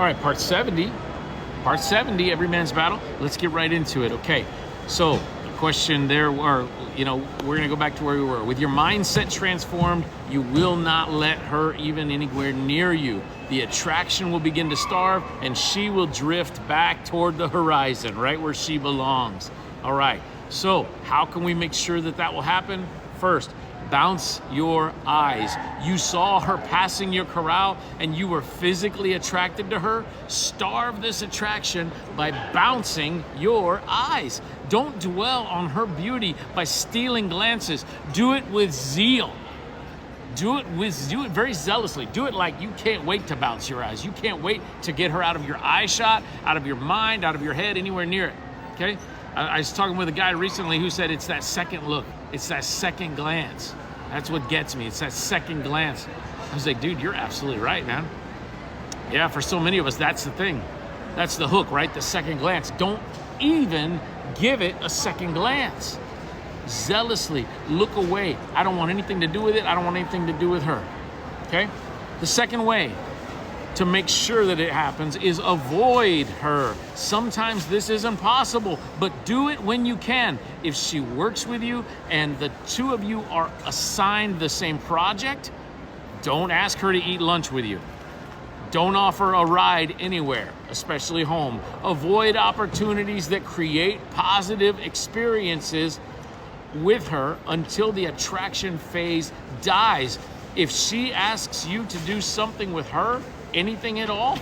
All right, part 70. Part 70, Every Man's Battle. Let's get right into it. Okay, so the question there, or we're gonna go back to where we were. With your mindset transformed, you will not let her even anywhere near you. The attraction will begin to starve, and she will drift back toward the horizon, right where she belongs. All right, so how can we make sure that that will happen? First, bounce your eyes. You saw her passing your corral and you were physically attracted to her. Starve this attraction by bouncing your eyes. Don't dwell on her beauty by stealing glances. Do it with zeal. Do it very zealously. Do it like you can't wait to bounce your eyes. You can't wait to get her out of your eye shot, out of your mind, out of your head, anywhere near it. Okay? I was talking with a guy recently who said it's that second look. It's that second glance. That's what gets me. It's that second glance. I was like, dude, you're absolutely right, man. Yeah, for so many of us, that's the thing. That's the hook, right? The second glance. Don't even give it a second glance. Zealously look away. I don't want anything to do with it. I don't want anything to do with her. Okay? The second way to make sure that it happens is avoid her. Sometimes this is impossible, but do it when you can. If she works with you and the two of you are assigned the same project, don't ask her to eat lunch with you. Don't offer a ride anywhere, especially home. Avoid opportunities that create positive experiences with her until the attraction phase dies. If she asks you to do something with her, anything at all,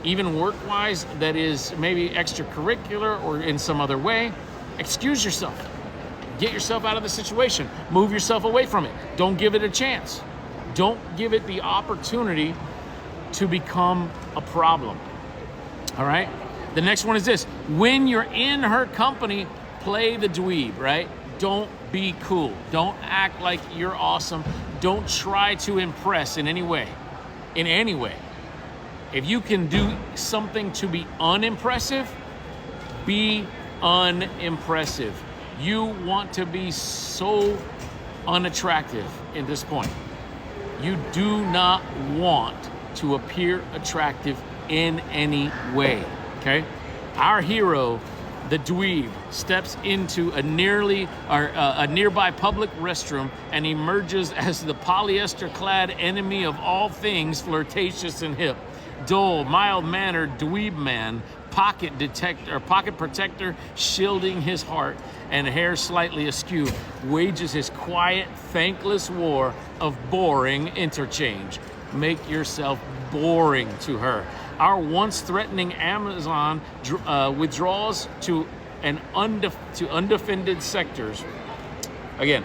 even work-wise, that is maybe extracurricular or in some other way, excuse yourself. Get yourself out of the situation. Move yourself away from it. Don't give it a chance. Don't give it the opportunity to become a problem. All right? The next one is this. When you're in her company, play the dweeb, right? Don't be cool. Don't act like you're awesome. Don't try to impress in any way. In any way. If you can do something to be unimpressive, be unimpressive. You want to be so unattractive at this point. You do not want to appear attractive in any way, okay? Our hero, the dweeb, steps into a nearby public restroom and emerges as the polyester-clad enemy of all things flirtatious and hip. Dull, mild-mannered dweeb man, pocket protector shielding his heart and hair slightly askew, wages his quiet, thankless war of boring interchange. Make yourself boring to her. Our once threatening Amazon withdraws to undefended sectors. Again,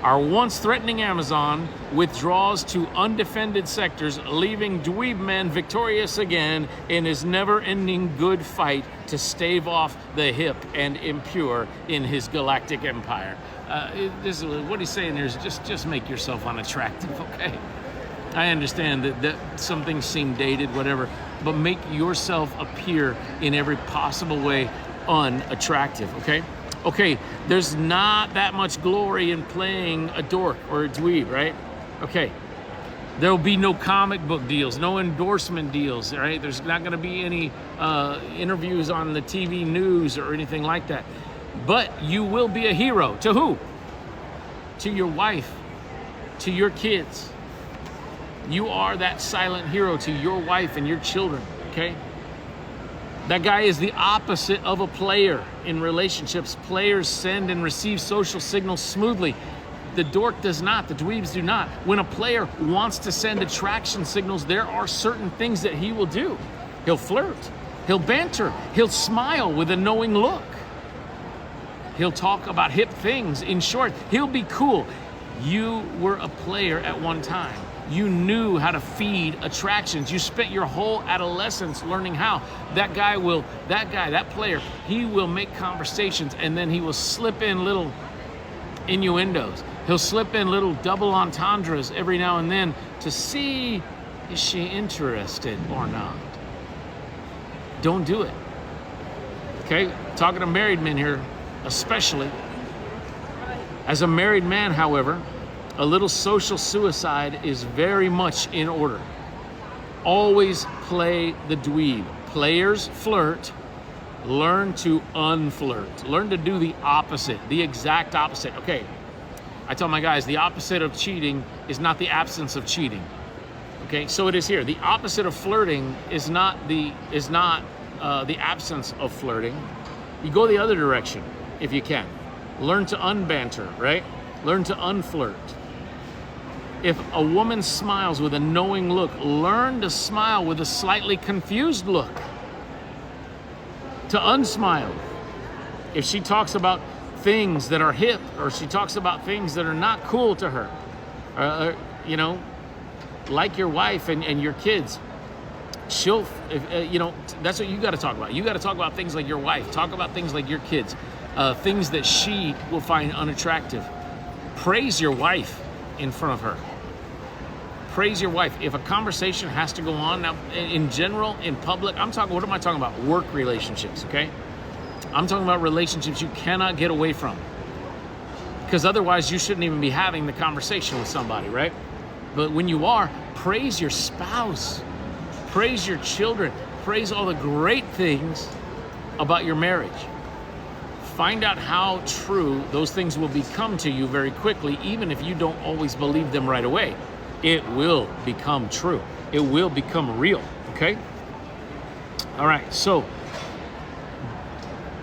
our once threatening Amazon withdraws to undefended sectors, leaving dweeb man victorious again in his never-ending good fight to stave off the hip and impure in his galactic empire. This is what he's saying here is just make yourself unattractive, okay? I understand that some things seem dated, whatever, but make yourself appear in every possible way unattractive, okay? Okay, there's not that much glory in playing a dork or a dweeb, right? Okay, there'll be no comic book deals, no endorsement deals, right? There's not gonna be any interviews on the TV news or anything like that. But you will be a hero. To who? To your wife, to your kids. You are that silent hero to your wife and your children, okay? That guy is the opposite of a player in relationships. Players send and receive social signals smoothly. The dork does not, the dweebs do not. When a player wants to send attraction signals, there are certain things that he will do. He'll flirt, he'll banter, he'll smile with a knowing look. He'll talk about hip things. In short, he'll be cool. You were a player at one time. You knew how to feed attractions. You spent your whole adolescence learning how. That player, he will make conversations and then he will slip in little innuendos. He'll slip in little double entendres every now and then to see, is she interested or not? Don't do it. Okay, talking to married men here, especially. As a married man, however, a little social suicide is very much in order. Always play the dweeb. Players flirt. Learn to unflirt. Learn to do the opposite, the exact opposite. Okay, I tell my guys, the opposite of cheating is not the absence of cheating. Okay, so it is here. The opposite of flirting is not the absence of flirting. You go the other direction if you can. Learn to unbanter, right? Learn to unflirt. If a woman smiles with a knowing look, learn to smile with a slightly confused look. To unsmile. If she talks about things that are hip, or she talks about things that are not cool to her, you know, like your wife and your kids, she'll, you know, that's what you got to talk about. You got to talk about things like your wife. Talk about things like your kids, things that she will find unattractive. Praise your wife in front of her. Praise your wife. If a conversation has to go on, now in general, in public, what am I talking about? Work relationships, okay? I'm talking about relationships you cannot get away from. Because otherwise you shouldn't even be having the conversation with somebody, right? But when you are, praise your spouse. Praise your children. Praise all the great things about your marriage. Find out how true those things will become to you very quickly, even if you don't always believe them right away. It will become true. It will become real, okay? All right, so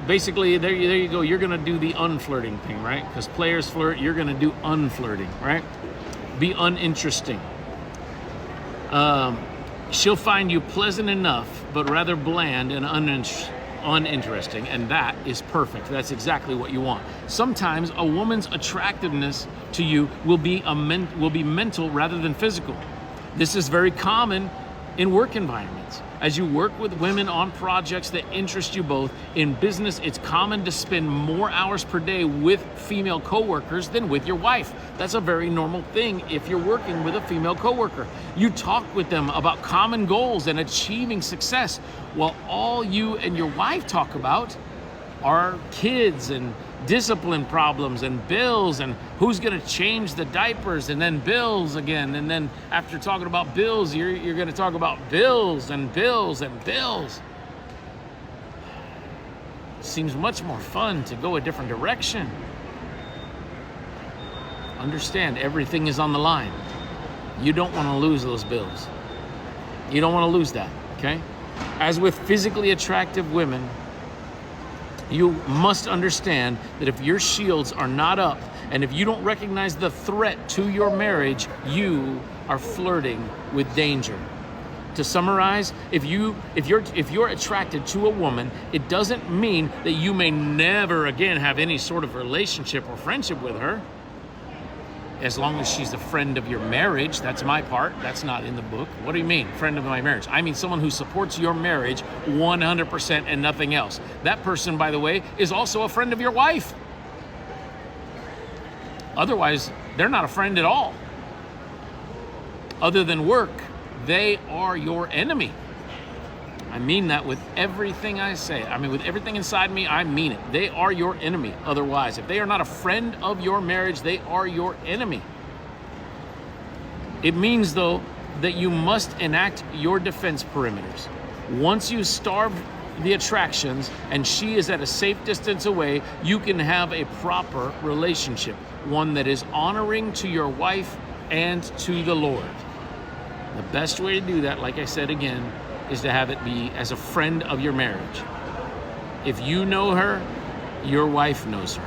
basically, there you go. You're gonna do the unflirting thing, right? Because players flirt, you're gonna do unflirting, right? Be uninteresting. She'll find you pleasant enough, but rather bland and uninteresting, and that is perfect. That's exactly what you want. Sometimes a woman's attractiveness to you will be mental rather than physical. This is very common in work environments. As you work with women on projects that interest you both, in business, it's common to spend more hours per day with female coworkers than with your wife. That's a very normal thing if you're working with a female coworker. You talk with them about common goals and achieving success, while all you and your wife talk about are kids and discipline problems and bills and who's going to change the diapers, and then bills again, and then after talking about bills, you're going to talk about bills and bills and bills. Seems much more fun to go a different direction. Understand, everything is on the line. You don't want to lose those bills. You don't want to lose that, okay? As with physically attractive women, you must understand that if your shields are not up, and if you don't recognize the threat to your marriage, you are flirting with danger. To summarize, if you're attracted to a woman, it doesn't mean that you may never again have any sort of relationship or friendship with her. As long as she's a friend of your marriage. That's my part. That's not in the book. What do you mean, friend of my marriage? I mean someone who supports your marriage 100% and nothing else. That person, by the way, is also a friend of your wife. Otherwise, they're not a friend at all. Other than work, they are your enemy. I mean that with everything I say. I mean, with everything inside me, I mean it. They are your enemy otherwise. If they are not a friend of your marriage, they are your enemy. It means, though, that you must enact your defense perimeters. Once you starve the attractions and she is at a safe distance away, you can have a proper relationship, one that is honoring to your wife and to the Lord. The best way to do that, like I said again, is to have it be as a friend of your marriage. If you know her, your wife knows her.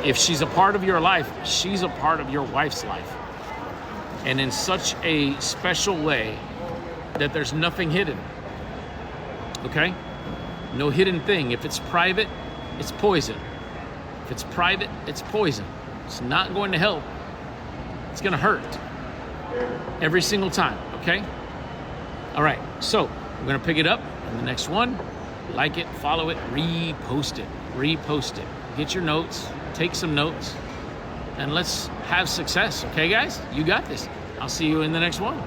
If she's a part of your life, she's a part of your wife's life. And in such a special way that there's nothing hidden. Okay? No hidden thing. If it's private, it's poison. If it's private, it's poison. It's not going to help. It's going to hurt. Every single time, okay? All right, so we're gonna pick it up in the next one. Like it, follow it, repost it. Get your notes, take some notes, and let's have success, okay guys? You got this. I'll see you in the next one.